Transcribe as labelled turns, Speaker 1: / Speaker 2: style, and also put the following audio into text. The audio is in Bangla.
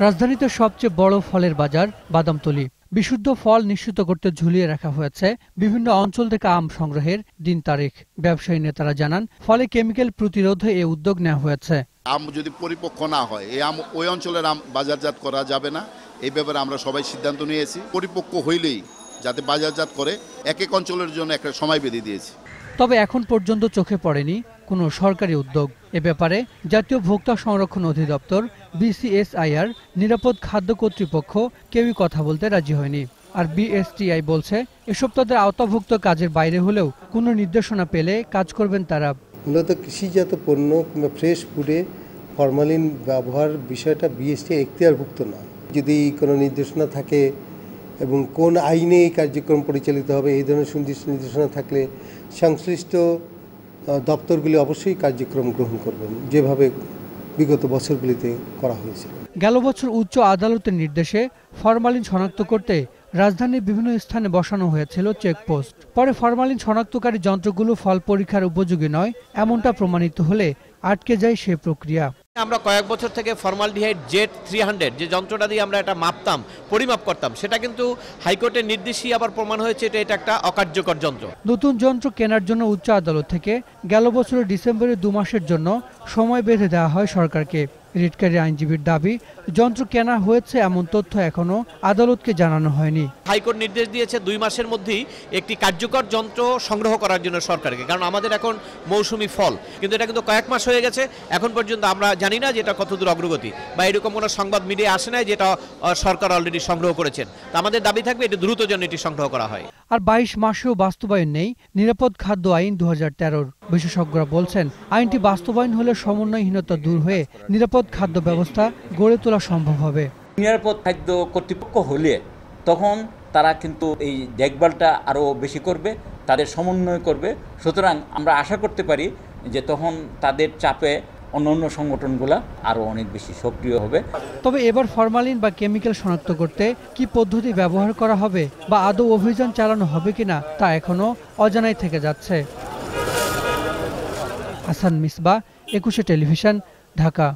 Speaker 1: রাজধানীতে সবচেয়ে বড় ফলের বাজার বাদামতলী। বিশুদ্ধ ফল নিশ্চিত করতে ঝুলিয়ে রাখা হয়েছে বিভিন্ন অঞ্চল থেকে আম সংগ্রহের দিন তারিখ। ব্যবসায়ী নেতারা জানান, ফলে কেমিক্যাল প্রতিরোধে এ উদ্যোগ নেওয়া হয়েছে।
Speaker 2: আম যদি পরিপক্ক না হয়, এই আম ওই অঞ্চলের আম বাজারজাত করা যাবে না। এই ব্যাপারে আমরা সবাই সিদ্ধান্ত নিয়েছি, পরিপক্ক হইলেই যাতে বাজারজাত করে এক এক অঞ্চলের জন্য একটা সময় বেঁধে দিয়েছি।
Speaker 1: তবে এখন পর্যন্ত চোখে পড়েনি কোনো সরকারি উদ্যোগ। এ ব্যাপারে জাতীয় ভোক্তা সংরক্ষণ অধিদপ্তর BCSIR, নিরাপদ খাদ্য কর্তৃপক্ষ কেউই কথা বলতে রাজি হয়নি। আর BSTI বলছে, এসব তাদের আওতাভুক্ত কাজের বাইরে হলেও কোনো নির্দেশনা পেলে কাজ করবেন তারা।
Speaker 3: মূলত কৃষিজাত পণ্য কিংবা ফ্রেশ ফুডে ফরমালিন ব্যবহার বিষয়টা BSTI এখতিয়ারভুক্ত নয়। যদি কোনো নির্দেশনা থাকে এবং কোন আইনে এই কার্যক্রম পরিচালিত হবে, এই ধরনের সুনির্দিষ্ট নির্দেশনা থাকলে সংশ্লিষ্ট দপ্তরগুলি অবশ্যই কার্যক্রম গ্রহণ করবেন, যেভাবে বিগত বছরগুলিতে করা হয়েছিল।
Speaker 1: গেল বছর উচ্চ আদালতের নির্দেশে ফরমালিন শনাক্ত করতে রাজধানীর বিভিন্ন স্থানে বসানো হয়েছিল চেকপোস্ট। পরে ফরমালিন শনাক্তকারী যন্ত্রগুলো ফল পরীক্ষার উপযোগী নয় এমনটা প্রমাণিত হলে আটকে যায় সে প্রক্রিয়া।
Speaker 4: আমরা কয়েক বছর থেকে ফরমালডিহাইড জেট 300 যে যন্ত্রটা দিয়ে আমরা এটা মাপতাম, পরিমাপ করতাম, সেটা কিন্তু হাইকোর্টের নির্দেশই আবার প্রমাণ হয়েছে এটা একটা অকার্যকর যন্ত্র।
Speaker 1: নতুন যন্ত্র কেনার জন্য উচ্চ আদালত থেকে গেল বছরের ডিসেম্বরে 2 মাসের জন্য সময় বেঁধে দেওয়া হয় সরকারকে। রিটকারী আইনজীবীর দাবি, যন্ত্র কেনা হয়েছে এমন তথ্য এখনো আদালতকে জানানো হয়নি।
Speaker 4: হাইকোর্ট নির্দেশ দিয়েছে 2 মাসের মধ্যেই একটি কার্যকর যন্ত্র সংগ্রহ করার জন্য সরকারকে, কারণ আমাদের এখন মৌসুমি ফল, কিন্তু এটা কিন্তু কয়েক মাস হয়ে গেছে, এখন পর্যন্ত আমরা জানি না যে এটা কতদূর অগ্রগতি, বা এরকম কোনো সংবাদ মিডিয়া আসে নাই যেটা সরকার অলরেডি সংগ্রহ করেছেন। তো আমাদের দাবি থাকবে এটি দ্রুত যেন এটি সংগ্রহ করা হয়।
Speaker 1: আর 22 মাসেও বাস্তবায়ন নেই নিরাপদ খাদ্য আইন 2013। বিশেষজ্ঞরা বলছেন, আইনটি বাস্তবায়ন হলে সমন্বয়হীনতা দূর হয়ে নিরাপদ খাদ্য ব্যবস্থা গড়ে তোলা সম্ভব হবে।
Speaker 5: নিরাপদ খাদ্য কর্তৃপক্ষ হলে তখন তারা কিন্তু এই দেখভালটা আরও বেশি করবে, তাদের সমন্বয় করবে। সুতরাং আমরা আশা করতে পারি যে তখন তাদের চাপে অন্যান্য সংগঠনগুলো আরও অনেক বেশি সক্রিয় হবে।
Speaker 1: তবে এবার ফরমালিন বা কেমিক্যাল শনাক্ত করতে কি পদ্ধতি ব্যবহার করা হবে বা আদৌ অভিযান চালানো হবে কিনা তা এখনো অজানাই থেকে যাচ্ছে। হাসান মিসবাহ, 21 টেলিভিশন, ঢাকা।